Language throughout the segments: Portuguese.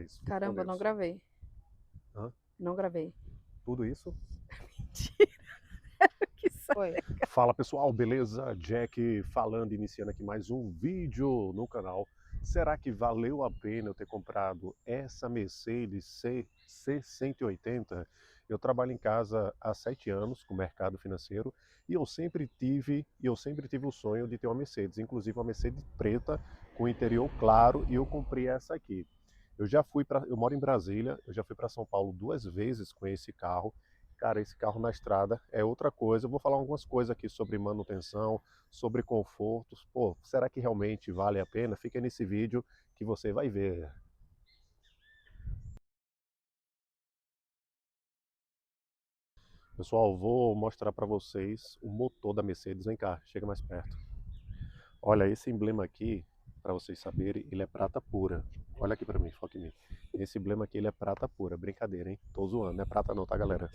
vocês. Fique com Caramba, não Deus. gravei. Hã? Não gravei. Tudo isso? Mentira. Que Foi. Fala pessoal, beleza? Jack falando, iniciando aqui mais um vídeo no canal. Será que valeu a pena eu ter comprado essa Mercedes C180? Eu trabalho em casa há 7 anos com mercado financeiro e eu sempre tive o sonho de ter uma Mercedes, inclusive uma Mercedes preta com interior claro, e eu comprei essa aqui. Eu moro em Brasília, eu já fui para São Paulo 2 vezes com esse carro. Cara, esse carro na estrada é outra coisa. Eu vou falar algumas coisas aqui sobre manutenção, sobre confortos. Pô, será que realmente vale a pena? Fica nesse vídeo que você vai ver. Pessoal, vou mostrar para vocês o motor da Mercedes. Vem cá, chega mais perto. Olha, esse emblema aqui, para vocês saberem, ele é prata pura. Olha aqui para mim, foca em mim. Esse emblema aqui, ele é prata pura. Brincadeira, hein? Tô zoando, não é prata não, tá, galera?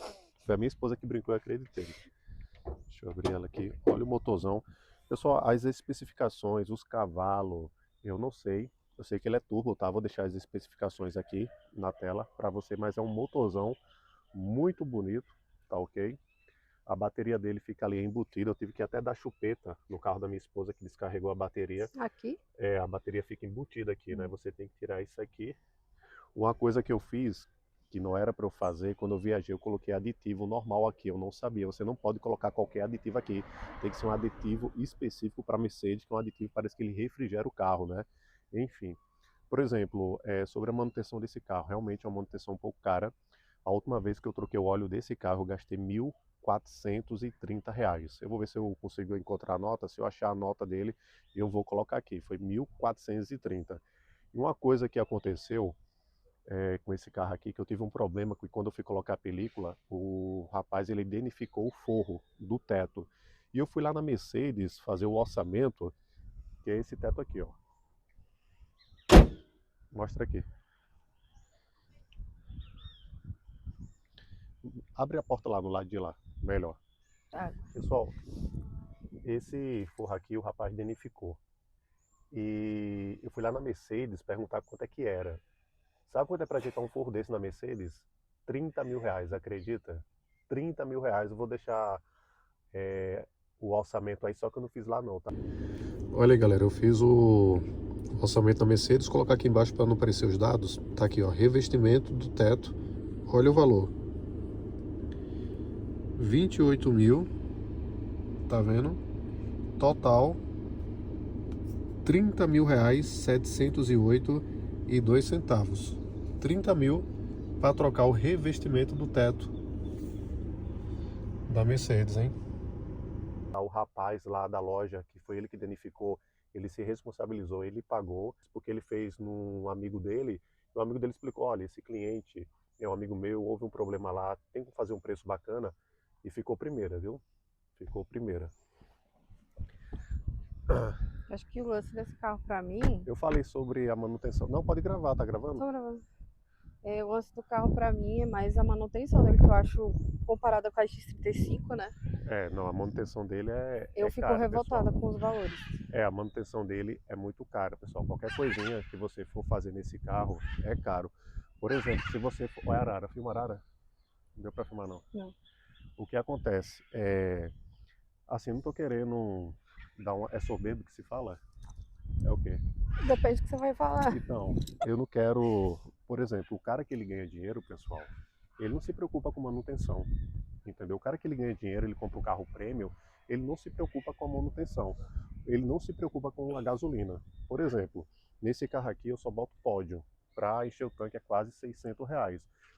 Foi a minha esposa que brincou, eu acreditei. Deixa eu abrir ela aqui. Olha o motorzão. Pessoal, as especificações, os cavalos, eu não sei. Eu sei que ele é turbo, tá? Vou deixar as especificações aqui na tela para você, mas é um motorzão muito bonito, tá ok? A bateria dele fica ali embutida. Eu tive que até dar chupeta no carro da minha esposa que descarregou a bateria. Aqui? É, a bateria fica embutida aqui, né? Você tem que tirar isso aqui. Uma coisa que eu fiz, que não era para eu fazer, quando eu viajei, eu coloquei aditivo normal aqui. Eu não sabia. Você não pode colocar qualquer aditivo aqui. Tem que ser um aditivo específico para Mercedes, que é um aditivo que parece que ele refrigera o carro, né? Enfim. Por exemplo, sobre a manutenção desse carro, realmente é uma manutenção um pouco cara. A última vez que eu troquei o óleo desse carro, eu gastei R$ 1.430. Eu vou ver se eu consigo encontrar a nota. Se eu achar a nota dele, eu vou colocar aqui. Foi 1.430. E uma coisa que aconteceu com esse carro aqui, que eu tive um problema que quando eu fui colocar a película, o rapaz ele danificou o forro do teto. E eu fui lá na Mercedes fazer o orçamento, que é esse teto aqui, ó. Mostra aqui. Abre a porta lá no lado de lá, melhor. Tá. Pessoal, esse forro aqui o rapaz danificou. E eu fui lá na Mercedes perguntar quanto é que era. Sabe quanto é pra ajeitar um forro desse na Mercedes? R$ 30.000, acredita? R$ 30.000. Eu vou deixar o orçamento aí, só que eu não fiz lá não, tá? Olha aí, galera, eu fiz o orçamento da Mercedes, colocar aqui embaixo para não aparecer os dados. Tá aqui, ó, revestimento do teto. Olha o valor. 28 mil, tá vendo? Total R$ 30.708,02. 30 mil para trocar o revestimento do teto da Mercedes, hein? O rapaz lá da loja, que foi ele que danificou, ele se responsabilizou, ele pagou, porque ele fez num amigo dele, e o amigo dele explicou, olha, esse cliente é um amigo meu, houve um problema lá, tem que fazer um preço bacana, e ficou primeira, viu? Ficou primeira. Acho que o lance desse carro pra mim... Eu falei sobre a manutenção. Não, pode gravar, tá gravando? Tô gravando. O lance do carro pra mim é mais a manutenção dele, que eu acho, comparada com a X35, né? Não, a manutenção dele Eu é fico cara, revoltada pessoal. com os valores. A manutenção dele é muito cara, pessoal. Qualquer coisinha que você for fazer nesse carro é caro. Por exemplo, se você for... Olha a arara, filma a arara? Não deu pra filmar, não. Não. O que acontece assim, não tô querendo dar uma... É soberbo que se fala? É o quê? Depende do que você vai falar. Então, eu não quero... Por exemplo, o cara que ele ganha dinheiro, pessoal, ele não se preocupa com manutenção, entendeu? O cara que ele ganha dinheiro, ele compra um carro premium, ele não se preocupa com a manutenção, ele não se preocupa com a gasolina. Por exemplo, nesse carro aqui eu só boto pódio, para encher o tanque é quase R$ 600.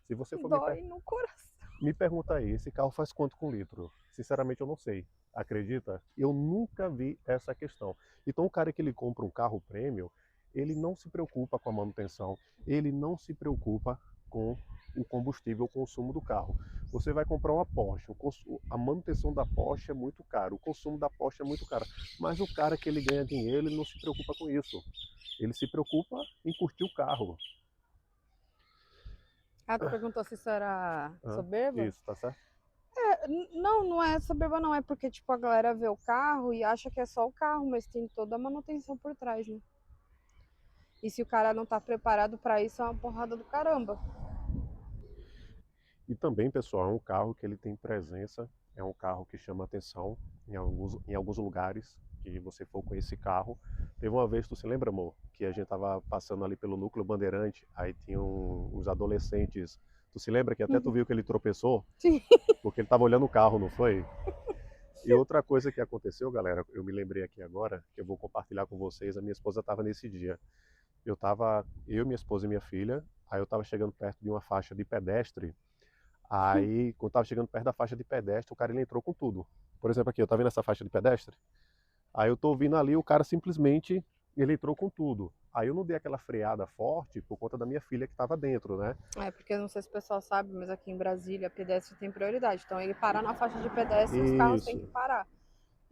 Se você for Dói no coração. me pergunta aí, esse carro faz quanto com litro? Sinceramente eu não sei. Acredita? Eu nunca vi essa questão. Então o cara que ele compra um carro premium, ele não se preocupa com a manutenção, ele não se preocupa com o combustível, o consumo do carro. Você vai comprar uma Porsche, a manutenção da Porsche é muito cara, o consumo da Porsche é muito caro. Mas o cara que ele ganha dinheiro, ele não se preocupa com isso. Ele se preocupa em curtir o carro. Ah, tu perguntou se isso era soberba? Isso, tá certo? Não, não é soberba não, é porque tipo a galera vê o carro e acha que é só o carro, mas tem toda a manutenção por trás, né? E se o cara não tá preparado para isso, é uma porrada do caramba. E também, pessoal, é um carro que ele tem presença, é um carro que chama atenção em alguns lugares que você for com esse carro. Teve uma vez, tu se lembra, amor, que a gente tava passando ali pelo Núcleo Bandeirante, aí tinha uns adolescentes. Tu se lembra que até tu Uhum. viu que ele tropeçou? Sim. Porque ele tava olhando o carro, não foi? E outra coisa que aconteceu, galera, eu me lembrei aqui agora, que eu vou compartilhar com vocês, a minha esposa estava nesse dia. Eu, minha esposa e minha filha, aí eu estava chegando perto de uma faixa de pedestre. Aí, quando tava chegando perto da faixa de pedestre, o cara ele entrou com tudo. Por exemplo, aqui, eu tá vendo essa faixa de pedestre? Aí eu tô vindo ali, o cara simplesmente ele entrou com tudo. Aí eu não dei aquela freada forte por conta da minha filha que estava dentro, né? É, porque eu não sei se o pessoal sabe, mas aqui em Brasília, pedestre tem prioridade. Então, ele parar na faixa de pedestre, os carros têm que Isso. parar.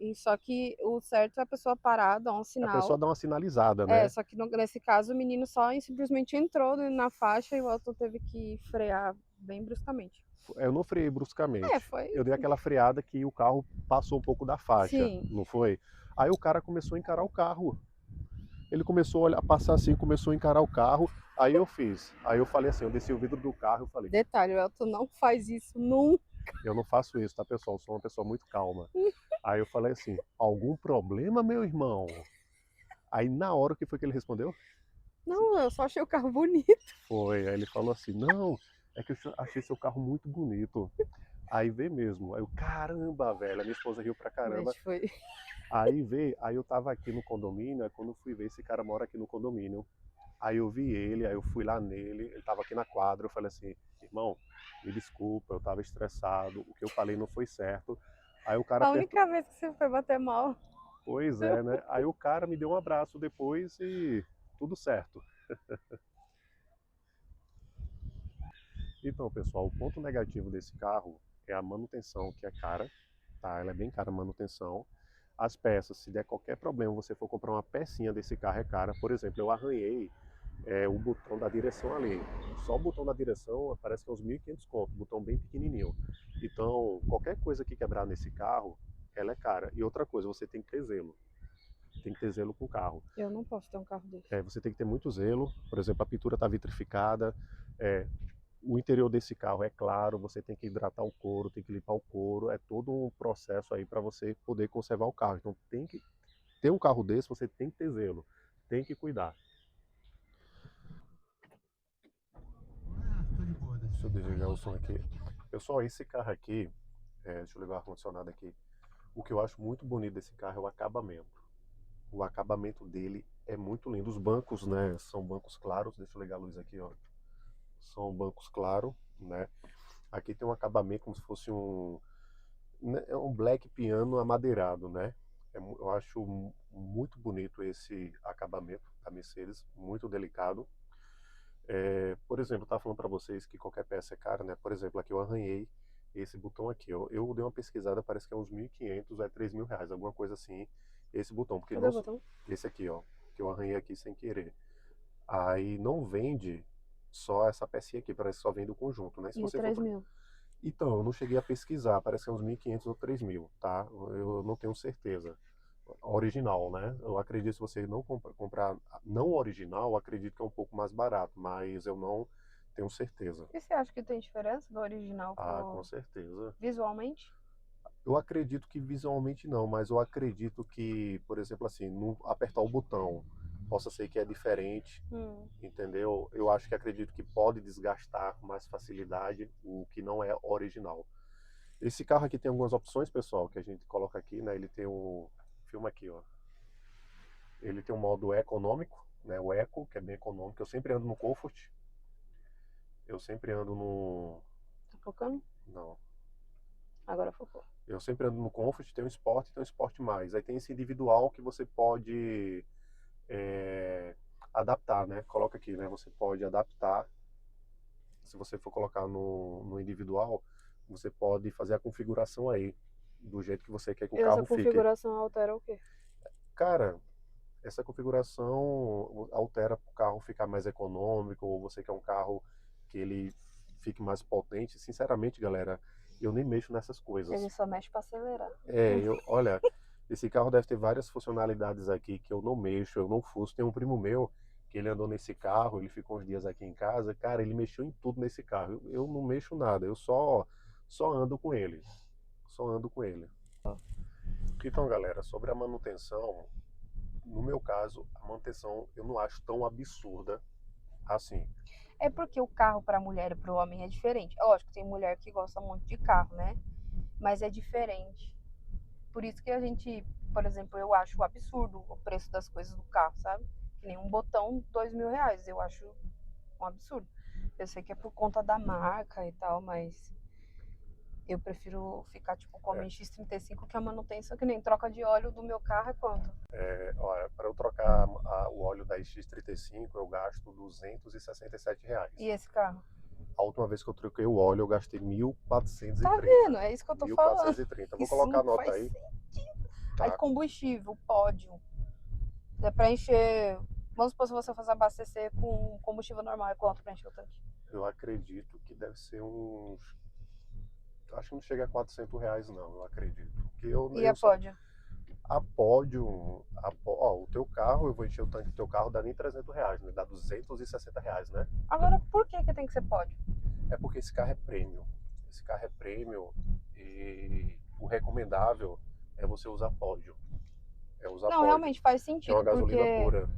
E só que o certo é a pessoa parar, dar um A pessoa sinal. dá uma sinalizada, É, né? só que nesse caso o menino só simplesmente entrou na faixa e o outro teve que frear bem bruscamente. Eu não freiei É, bruscamente. foi. Eu dei aquela freada que o carro passou um pouco da faixa, Sim. não foi? Aí o cara começou a encarar o carro. Ele começou a passar assim, começou a encarar o carro. Aí eu fiz. Aí eu falei assim, eu desci o vidro do carro e falei, Detalhe, o Elton não faz isso nunca. eu não faço isso, tá, pessoal? Eu sou uma pessoa muito calma. Aí eu falei assim, algum problema, meu irmão? Aí na hora o que foi que ele respondeu? Não, eu só achei o carro bonito. Foi, aí ele falou assim, não, é que eu achei seu carro muito bonito. Aí veio mesmo. Aí eu, caramba, velho, a minha esposa riu pra caramba. Mas foi. Aí veio, aí eu tava aqui no condomínio, aí quando eu fui ver, esse cara mora aqui no condomínio. Aí eu vi ele, aí eu fui lá nele, ele tava aqui na quadra, eu falei assim, irmão, me desculpa, eu tava estressado, o que eu falei não foi certo. Aí o cara A apertou, única vez que você foi bater mal. pois é, né? Aí o cara me deu um abraço depois e tudo certo. Então, pessoal, o ponto negativo desse carro é a manutenção, que é cara, tá? Ela é bem cara a manutenção. As peças, se der qualquer problema, você for comprar uma pecinha desse carro é cara. Por exemplo, eu arranhei o botão da direção ali. Só o botão da direção parece que é uns 1.500 conto, botão bem pequenininho. Então, qualquer coisa que quebrar nesse carro, ela é cara. E outra coisa, você tem que ter zelo. Tem que ter zelo com o carro. Eu não posso ter um carro desse. Você tem que ter muito zelo. Por exemplo, a pintura está vitrificada. É, o interior desse carro é claro, você tem que hidratar o couro, tem que limpar o couro, é todo um processo aí para você poder conservar o carro. Então tem que ter um carro desse, você tem que ter zelo, tem que cuidar. Deixa eu desligar o som aqui. Pessoal, esse carro aqui, deixa eu ligar o ar-condicionado aqui. O que eu acho muito bonito desse carro é o acabamento. O acabamento dele é muito lindo. Os bancos, né, são bancos claros. Deixa eu ligar a luz aqui, ó. São bancos claros, né? Aqui tem um acabamento como se fosse um black piano amadeirado, né? Eu acho muito bonito esse acabamento da Mercedes, muito delicado. Por exemplo, eu estava falando para vocês que qualquer peça é cara, né? Por exemplo, aqui eu arranhei esse botão aqui. Eu dei uma pesquisada, parece que é uns 1.500, é 3 mil reais, alguma coisa assim, esse botão. Porque Cadê não, o botão? esse aqui, ó, que eu arranhei aqui sem querer. Aí não vende só essa pecinha aqui, parece que só vende o conjunto, né? Se E o você for 3 mil? Então, eu não cheguei a pesquisar, parece que é uns 1.500 ou 3.000, tá? Eu não tenho certeza. Original, né? Eu acredito que se você não comprar não original, eu acredito que é um pouco mais barato, mas eu não tenho certeza. E você acha que tem diferença do original Ah, com pro certeza. visualmente? Eu acredito que visualmente não, mas eu acredito que, por exemplo, assim, no apertar o botão, possa ser que é diferente, Hum. entendeu? Eu acho que acredito que pode desgastar com mais facilidade o que não é original. Esse carro aqui tem algumas opções, pessoal, que a gente coloca aqui, né? Ele tem um filma aqui, ó. Ele tem um modo econômico, né? O Eco, que é bem econômico. Eu sempre ando no Comfort. Eu sempre ando no Tá focando? Não. Agora focou. Eu sempre ando no Comfort, tem um Sport e tem um Sport mais. Aí tem esse individual que você pode adaptar, né? Coloca aqui, né? Você pode adaptar. Se você for colocar no individual, você pode fazer a configuração aí, do jeito que você quer que o E essa carro fique. configuração altera o quê? Cara, essa configuração altera para o carro ficar mais econômico, ou você quer um carro que ele fique mais potente. Sinceramente, galera, eu nem mexo nessas Ele coisas. só mexe pra acelerar. Olha, esse carro deve ter várias funcionalidades aqui que eu não mexo, eu não fuço. Tem um primo meu que ele andou nesse carro, ele ficou uns dias aqui em casa, cara, ele mexeu em tudo nesse carro. Eu não mexo nada, eu só ando com ele. Só ando com ele. Então, galera, sobre a manutenção, no meu caso, a manutenção eu não acho tão absurda assim. É porque o carro para a mulher e para o homem é diferente. É lógico, tem mulher que gosta muito de carro, né? Mas é diferente. Por isso que a gente, por exemplo, eu acho absurdo o preço das coisas do carro, sabe? Que nem um botão, R$ 2.000. Eu acho um absurdo. Eu sei que é por conta da marca e tal, mas eu prefiro ficar tipo com a É, MX-35, que a manutenção, que nem troca de óleo do meu carro é quanto? olha, para eu trocar o óleo da X35, eu gasto R$ 267. E esse carro? A última vez que eu troquei o óleo, eu gastei Tá 1.430. vendo? É isso que eu tô falando. 1.430. Vou Isso colocar a não nota faz aí, sentido. Aí tá? combustível, pódio. É pra encher. Vamos supor, se você fosse abastecer com combustível normal, é quanto pra encher o tanque? Eu acredito que deve ser uns. Acho que não chega a R$ 400, não, eu acredito. Porque E a pódio? a pódio, ó, o teu carro, eu vou encher o tanque do teu carro, dá nem R$ 300, né? Dá R$ 260, né? Agora, por que que tem que ser pódio? É porque esse carro é premium. Esse carro é premium e o recomendável é você usar pódio. É usar Não, pódio. realmente faz Que é uma sentido, gasolina porque, pura.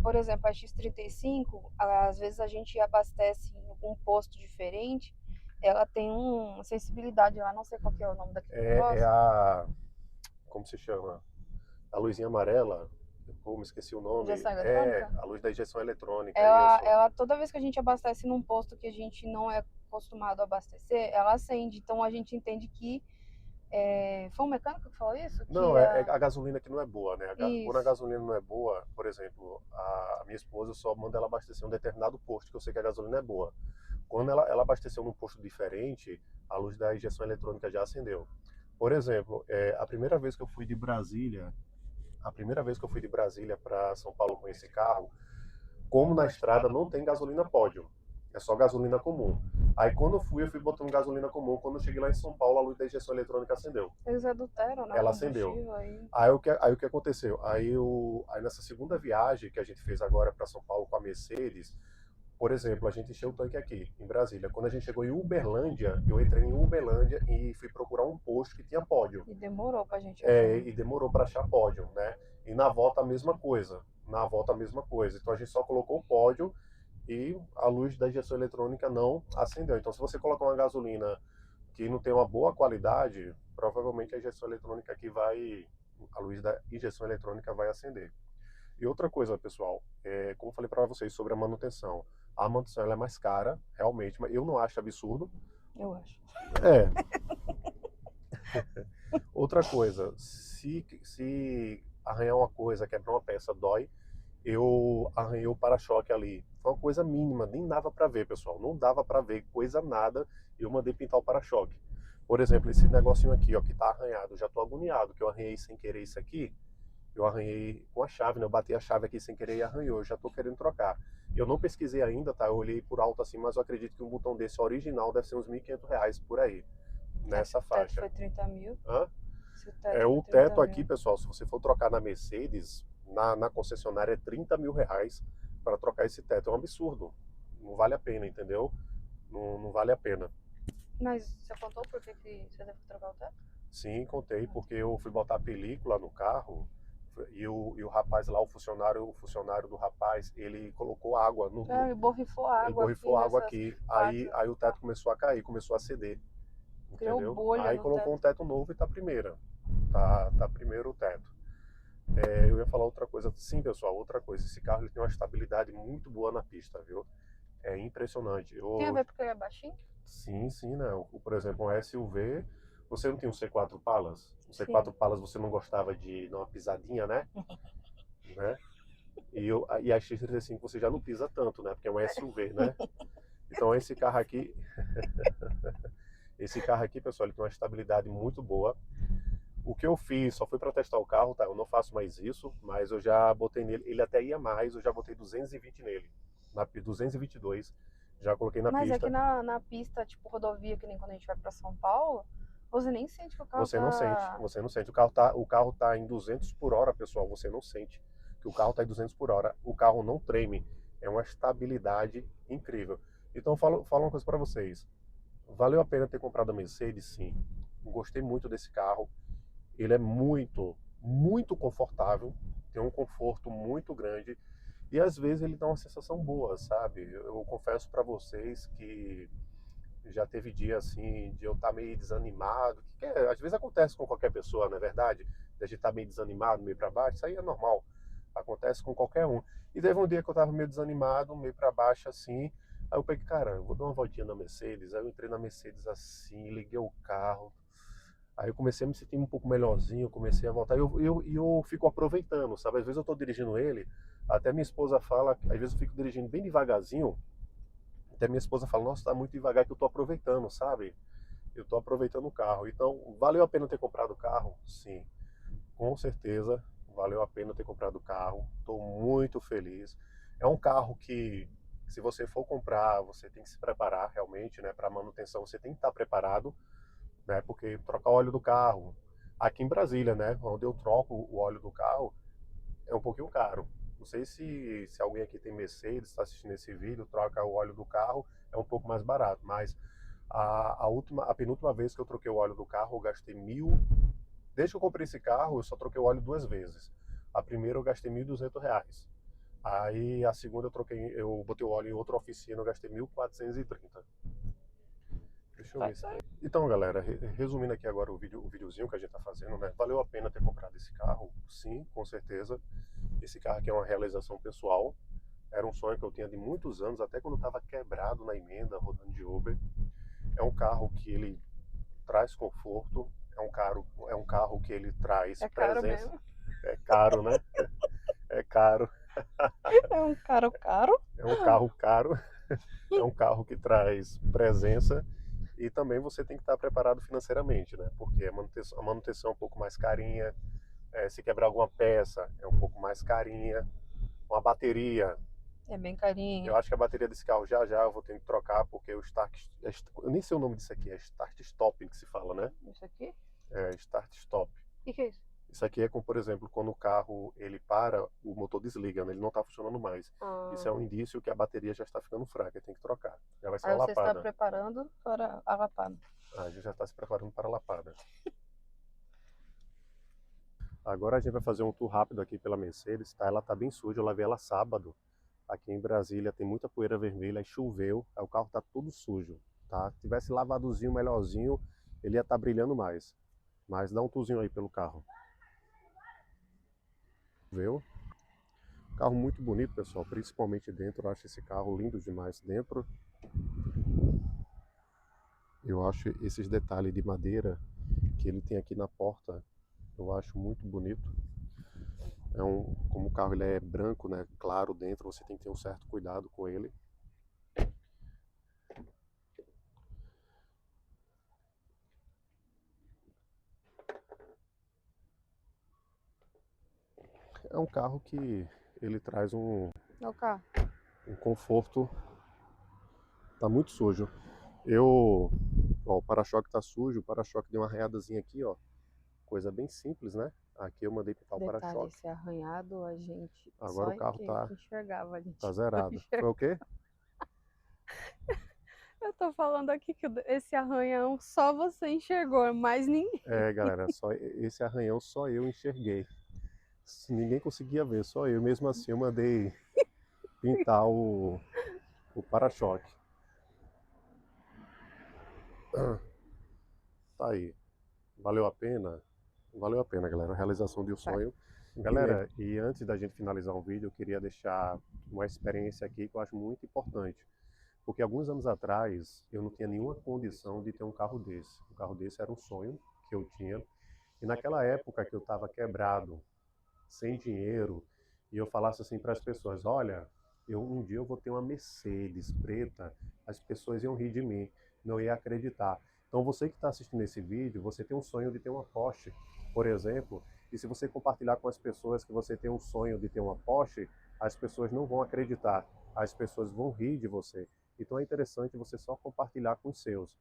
por exemplo, a X35, às vezes a gente abastece em algum posto diferente, ela tem uma sensibilidade lá, não sei qual que é o nome daquele É negócio. a. Como se chama? A luzinha amarela. Pô, me esqueci o nome. Injeção É eletrônica? a luz da injeção eletrônica, é Ela, isso. ela, toda vez que a gente abastece num posto que a gente não é acostumado a abastecer, ela acende. Então a gente entende que. Foi um mecânico que falou isso? Não, Que é a gasolina que não é boa, né? Quando a isso. gasolina não é boa, por exemplo, a minha esposa só manda ela abastecer em um determinado posto, que eu sei que a gasolina é boa. Quando ela abasteceu num posto diferente, a luz da injeção eletrônica já acendeu. Por exemplo, a primeira vez que eu fui de Brasília para São Paulo com esse carro, como na estrada não tem gasolina pódio, é só gasolina comum. Aí quando eu fui botando gasolina comum. Quando eu cheguei lá em São Paulo, a luz da injeção eletrônica acendeu. Eles adulteram, né, o Ela acendeu. combustível aí. Aí o que aconteceu? Aí nessa segunda viagem que a gente fez agora para São Paulo com a Mercedes, por exemplo, a gente encheu o tanque aqui, em Brasília. Quando a gente chegou em Uberlândia, eu entrei em Uberlândia e fui procurar um posto que tinha pódio. E demorou pra gente achar. E demorou para achar pódio, né? E na volta a mesma coisa. Na volta a mesma coisa. Então a gente só colocou o pódio e a luz da injeção eletrônica não acendeu. Então se você colocar uma gasolina que não tem uma boa qualidade, provavelmente a injeção eletrônica aqui a luz da injeção eletrônica vai acender. E outra coisa, pessoal, como eu falei para vocês sobre a manutenção ela é mais cara, realmente, mas eu não acho absurdo. Eu acho. É. Outra coisa, se arranhar uma coisa, quebrar uma peça, dói. Eu arranhei o para-choque ali. Foi uma coisa mínima, nem dava para ver, pessoal. Não dava para ver coisa nada. E eu mandei pintar o para-choque. Por exemplo, esse negocinho aqui, ó, que tá arranhado. Eu já tô agoniado, que eu arranhei sem querer isso aqui. Eu arranhei com a chave, né? Eu bati a chave aqui sem querer e arranhou. Eu já tô querendo trocar. Eu não pesquisei ainda, tá? Eu olhei por alto assim, mas eu acredito que um botão desse original deve ser uns R$ 1.500 por aí, nessa Se o teto faixa. foi 30 mil. Hã? Se o teto O foi 30 teto aqui, mil. pessoal, se você for trocar na Mercedes, na concessionária é R$ 30.000 para trocar esse teto. É um absurdo. Não vale a pena, entendeu? Não, não vale a pena. Mas você contou por que você teve que trocar o teto? Sim, contei, porque eu fui botar a película no carro e o rapaz lá, o funcionário do rapaz, ele colocou água Ele borrifou ele água aqui borrifou água nessas aqui. partes. Aí o teto começou a cair, começou a ceder. Criou Entendeu? bolha Aí no colocou teto. um teto novo e tá primeira. Tá primeiro o teto. Eu ia falar outra coisa. Sim, pessoal, outra coisa. Esse carro ele tem uma estabilidade muito boa na pista, viu? É impressionante. Tem a ver porque ele é baixinho? Sim, não. Por exemplo, um SUV. Você não tem um C4 Palas? Um Sim. C4 Palas você não gostava de dar uma pisadinha, né? Né? E a X35 você já não pisa tanto, né? Porque é um SUV, né? Então esse carro aqui, pessoal, ele tem uma estabilidade muito boa. O que eu fiz só foi para testar o carro, tá? Eu não faço mais isso, mas eu já botei nele, ele até ia mais, eu já botei 220 nele, 222, já coloquei na Mas pista. aqui na pista, tipo rodovia, que nem quando a gente vai pra São Paulo, você nem sente que o carro Você não sente. O carro tá em 200 por hora, pessoal, você não sente. que o carro está em 200 por hora, o carro não treme, é uma estabilidade incrível. Então, falo uma coisa para vocês, valeu a pena ter comprado a Mercedes, sim. Gostei muito desse carro, ele é muito, muito confortável, tem um conforto muito grande e às vezes ele dá uma sensação boa, sabe? Eu confesso para vocês que já teve dia assim de eu estar meio desanimado, às vezes acontece com qualquer pessoa, não é verdade? De a gente estar meio desanimado, meio para baixo, isso aí é normal, acontece com qualquer um. E teve um dia que eu estava meio desanimado, meio para baixo assim, aí eu peguei, cara, eu vou dar uma voltinha na Mercedes, aí eu entrei na Mercedes assim, liguei o carro, aí eu comecei a me sentir um pouco melhorzinho, comecei a voltar, e eu fico aproveitando, sabe? Às vezes eu estou dirigindo ele, até minha esposa fala, às vezes eu fico dirigindo bem devagarzinho, até minha esposa fala, nossa, tá muito devagar que eu tô aproveitando, sabe? Eu tô aproveitando o carro. Então, valeu a pena ter comprado o carro? Sim, com certeza valeu a pena ter comprado o carro. Tô muito feliz. É um carro que, se você for comprar, você tem que se preparar realmente, né? Para manutenção, você tem que estar preparado, né? Porque trocar o óleo do carro, aqui em Brasília, né? Onde eu troco o óleo do carro, é um pouquinho caro. Não sei se alguém aqui tem Mercedes, está assistindo esse vídeo, troca o óleo do carro, é um pouco mais barato. Mas a penúltima vez que eu troquei o óleo do carro, eu gastei mil. Desde que eu comprei esse carro, eu só troquei o óleo duas vezes. A primeira eu gastei R$ 1.200. Aí a segunda eu botei o óleo em outra oficina, eu gastei 1.430. Deixa eu ver se... Então, galera, resumindo aqui agora o videozinho que a gente tá fazendo, né? Valeu a pena ter comprado esse carro? Sim, com certeza. Esse carro aqui é uma realização pessoal. Era um sonho que eu tinha de muitos anos, até quando eu estava quebrado na emenda, rodando de Uber. É um carro que ele traz conforto, é um carro que ele traz É caro presença. mesmo. É caro, né? É caro. É um caro caro. É um carro caro. É um carro que traz presença e também você tem que estar preparado financeiramente, né? Porque a manutenção é um pouco mais carinha, se quebrar alguma peça é um pouco mais carinha, uma bateria, É bem carinho. eu acho que a bateria desse carro já eu vou ter que trocar porque o start, eu nem sei o nome disso aqui, é start stop que se fala, né? Isso aqui? É start stop. O que é isso? Isso aqui é como, por exemplo, quando o carro ele para, o motor desliga, né? Ele não está funcionando mais. Isso é um indício que a bateria já está ficando fraca, tem que trocar. Já vai ser Aí uma você está lapada. preparando para a lapada. A gente já está se preparando para a lapada. Agora a gente vai fazer um tour rápido aqui pela Mercedes, tá? Ela tá bem suja, eu lavei ela sábado. Aqui em Brasília tem muita poeira vermelha, aí choveu, aí o carro tá todo sujo, tá? Se tivesse lavadozinho, melhorzinho, ele ia estar brilhando mais. Mas dá um tourzinho aí pelo carro. Viu? Carro muito bonito, pessoal, principalmente dentro. Eu acho esse carro lindo demais dentro. Eu acho esses detalhes de madeira que ele tem aqui na porta, eu acho muito bonito. Como o carro ele é branco, né, claro dentro, você tem que ter um certo cuidado com ele. É um carro que ele traz É o carro. um conforto. Tá muito sujo. Ó, o para-choque tá sujo, o para-choque deu uma arranhadazinha aqui, ó. Coisa bem simples, né? Aqui eu mandei pintar o Detalhe, para-choque. esse arranhado a gente Agora só o carro que tá enxergava, a gente tá não zerado. enxerga. Foi o quê? Eu tô falando aqui que esse arranhão só você enxergou, mais ninguém. É, galera, só esse arranhão só eu enxerguei. Ninguém conseguia ver, só eu. Mesmo assim eu mandei pintar o para-choque. Tá aí. Valeu a pena? Valeu a pena, galera. A realização de um sonho. Galera, e antes da gente finalizar o vídeo, eu queria deixar uma experiência aqui que eu acho muito importante. Porque alguns anos atrás, eu não tinha nenhuma condição de ter um carro desse. Um carro desse era um sonho que eu tinha. E naquela época que eu estava quebrado, sem dinheiro, e eu falasse assim para as pessoas, olha, um dia eu vou ter uma Mercedes preta, as pessoas iam rir de mim, não ia acreditar. Então você que está assistindo esse vídeo, você tem um sonho de ter uma Porsche, por exemplo, e se você compartilhar com as pessoas que você tem um sonho de ter uma Porsche, as pessoas não vão acreditar, as pessoas vão rir de você. Então é interessante você só compartilhar com os seus.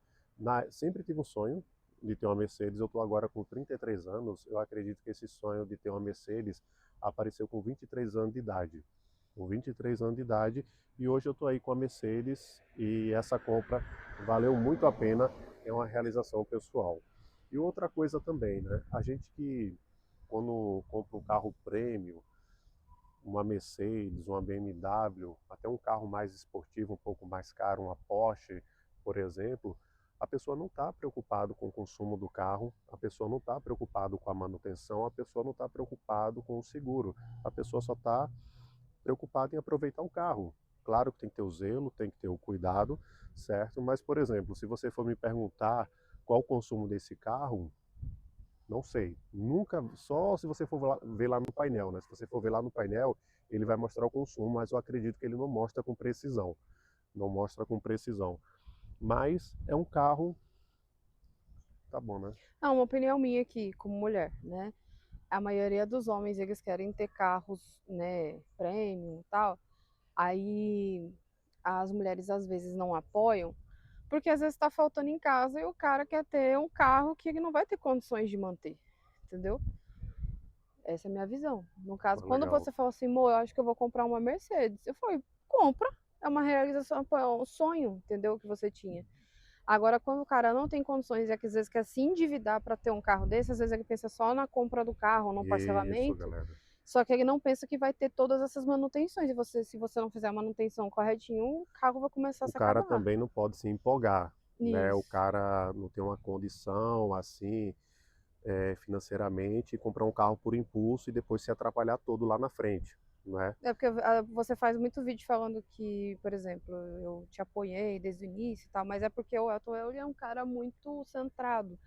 Sempre tive um sonho de ter uma Mercedes, eu estou agora com 33 anos, eu acredito que esse sonho de ter uma Mercedes apareceu com 23 anos de idade. Com 23 anos de idade, e hoje eu estou aí com a Mercedes e essa compra valeu muito a pena, é uma realização pessoal. E outra coisa também, né? A gente que quando compra um carro premium, uma Mercedes, uma BMW, até um carro mais esportivo, um pouco mais caro, uma Porsche, por exemplo, a pessoa não está preocupada com o consumo do carro, a pessoa não está preocupada com a manutenção, a pessoa não está preocupada com o seguro, a pessoa só está preocupada em aproveitar o carro. Claro que tem que ter o zelo, tem que ter o cuidado, certo? Mas, por exemplo, se você for me perguntar qual o consumo desse carro, não sei. Nunca, só se você for ver lá no painel, né? Se você for ver lá no painel, ele vai mostrar o consumo, mas eu acredito que ele não mostra com precisão. Não mostra com precisão. Mas é um carro, tá bom, né? Ah, uma opinião minha aqui, como mulher, né? A maioria dos homens, eles querem ter carros, né, premium e tal. Aí as mulheres às vezes não apoiam, porque às vezes está faltando em casa e o cara quer ter um carro que ele não vai ter condições de manter, entendeu? Essa é a minha visão. No caso, quando Legal. você fala assim, amor, eu acho que eu vou comprar uma Mercedes, eu falei, compra, é uma realização, é um sonho, entendeu? Que você tinha. Agora, quando o cara não tem condições e às vezes quer se endividar para ter um carro desse, às vezes ele pensa só na compra do carro, no Isso, parcelamento, galera. só que ele não pensa que vai ter todas essas manutenções. E você, se você não fizer a manutenção corretinho, o carro vai começar a O se cara acabar. também não pode se empolgar, né? O Isso. cara não tem uma condição assim, financeiramente, e comprar um carro por impulso e depois se atrapalhar todo lá na frente, né? É porque você faz muito vídeo falando que, por exemplo, eu te apoiei desde o início e tal, mas é porque o Elton ele é um cara muito centrado.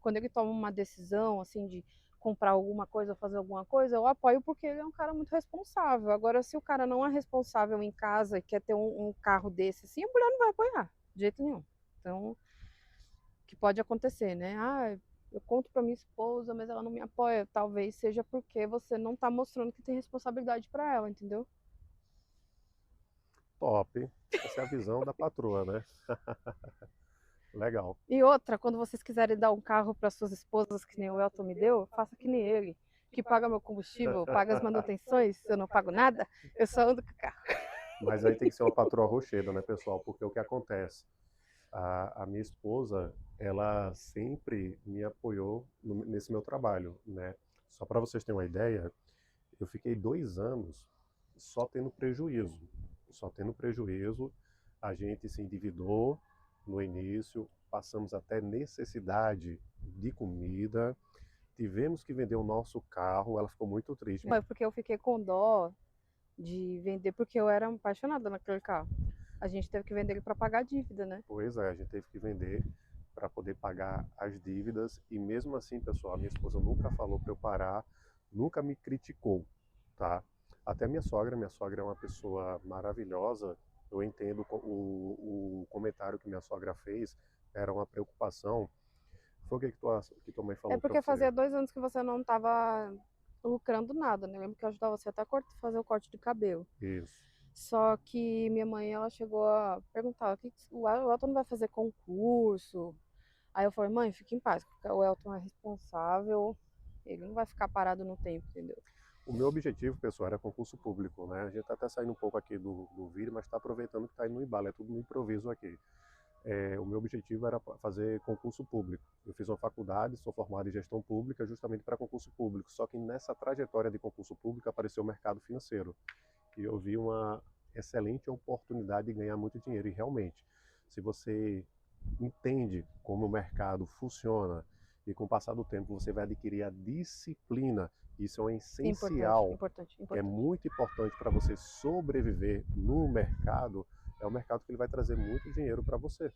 Quando ele toma uma decisão, assim, de comprar alguma coisa ou fazer alguma coisa, eu apoio porque ele é um cara muito responsável. Agora, se o cara não é responsável em casa e quer ter um carro desse, assim, a mulher não vai apoiar, de jeito nenhum. Então, que pode acontecer, né? Ah, eu conto para minha esposa, mas ela não me apoia. Talvez seja porque você não tá mostrando que tem responsabilidade para ela, entendeu? Top. Essa é a visão da patroa, né? Legal. E outra, quando vocês quiserem dar um carro para suas esposas, que nem o Elton me deu, faça que nem ele, que paga meu combustível, paga as manutenções, eu não pago nada, eu só ando com o carro. Mas aí tem que ser uma patroa rocheda, né, pessoal? Porque o que acontece? A minha esposa, ela sempre me apoiou nesse meu trabalho, né? Só para vocês terem uma ideia, eu fiquei 2 anos só tendo prejuízo. Só tendo prejuízo, a gente se endividou no início, passamos até necessidade de comida, tivemos que vender o nosso carro, ela ficou muito triste. Mas porque eu fiquei com dó de vender, porque eu era apaixonada naquele carro. A gente teve que vender ele para pagar a dívida, né? Pois é, a gente teve que vender para poder pagar as dívidas e mesmo assim, pessoal, a minha esposa nunca falou para eu parar, nunca me criticou, tá? Até minha sogra é uma pessoa maravilhosa. Eu entendo o comentário que minha sogra fez, era uma preocupação. Foi o que que tua mãe É falou para porque você? fazia 2 anos que você não estava lucrando nada, né? Eu lembro que eu ajudava você até a fazer o corte de cabelo. Isso. Só que minha mãe, ela chegou a perguntar, o Elton não vai fazer concurso? Aí eu falei, mãe, fique em paz, porque o Elton é responsável, ele não vai ficar parado no tempo, entendeu? O meu objetivo, pessoal, era concurso público, né? A gente tá até saindo um pouco aqui do vídeo, mas está aproveitando que está indo no embalo, é tudo no improviso aqui. O meu objetivo era fazer concurso público. Eu fiz uma faculdade, sou formado em gestão pública, justamente para concurso público. Só que nessa trajetória de concurso público apareceu o mercado financeiro. E eu vi uma excelente oportunidade de ganhar muito dinheiro. E realmente, se você entende como o mercado funciona e com o passar do tempo você vai adquirir a disciplina, isso é um Importante, essencial, importante, que é importante. muito importante para você sobreviver no mercado, é o mercado que ele vai trazer muito dinheiro para você,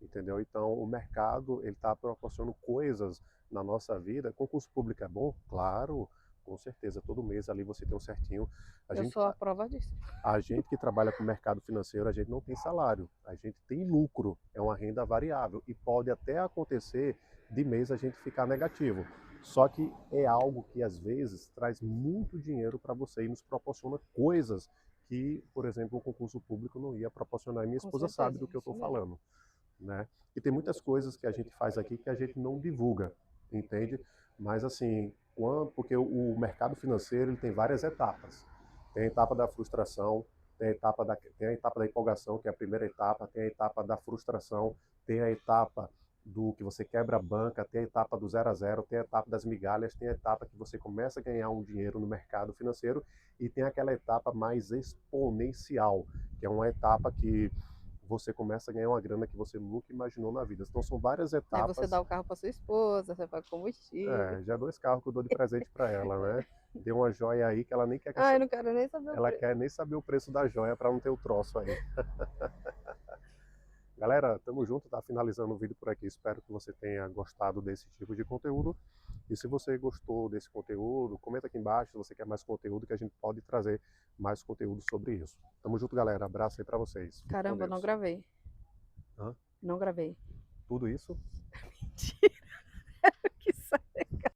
entendeu? Então, o mercado, ele está proporcionando coisas na nossa vida. Concurso público é bom? Claro, com certeza. Todo mês ali você tem um certinho. A Eu gente, sou a prova disso. a gente que trabalha com o mercado financeiro, a gente não tem salário, a gente tem lucro, é uma renda variável e pode até acontecer de mês a gente ficar negativo. Só que é algo que às vezes traz muito dinheiro para você e nos proporciona coisas que, por exemplo, o concurso público não ia proporcionar. E minha Com esposa sabe certeza, do que eu estou isso mesmo. falando, né? E tem muitas coisas que a gente faz aqui que a gente não divulga, entende? Mas assim, Porque o mercado financeiro ele tem várias etapas. Tem a etapa da frustração, tem a etapa da empolgação, que é a primeira etapa, tem a etapa da frustração, tem a etapa do que você quebra a banca, tem a etapa do 0 a 0, tem a etapa das migalhas, tem a etapa que você começa a ganhar um dinheiro no mercado financeiro e tem aquela etapa mais exponencial, que é uma etapa que você começa a ganhar uma grana que você nunca imaginou na vida. Então são várias Aí você etapas. dá o carro para sua esposa, você paga combustível. Já 2 carros que eu dou de presente para ela, né? Deu uma joia aí que ela nem quer que Ai, não quero nem saber o ela preço. quer nem saber o preço da joia para não ter o troço aí. Galera, tamo junto, tá finalizando o vídeo por aqui. Espero que você tenha gostado desse tipo de conteúdo. E se você gostou desse conteúdo, comenta aqui embaixo se você quer mais conteúdo, que a gente pode trazer mais conteúdo sobre isso. Tamo junto, galera. Abraço aí pra vocês. Fique com Caramba, não Deus. gravei. Hã? Não gravei. Tudo isso? Mentira.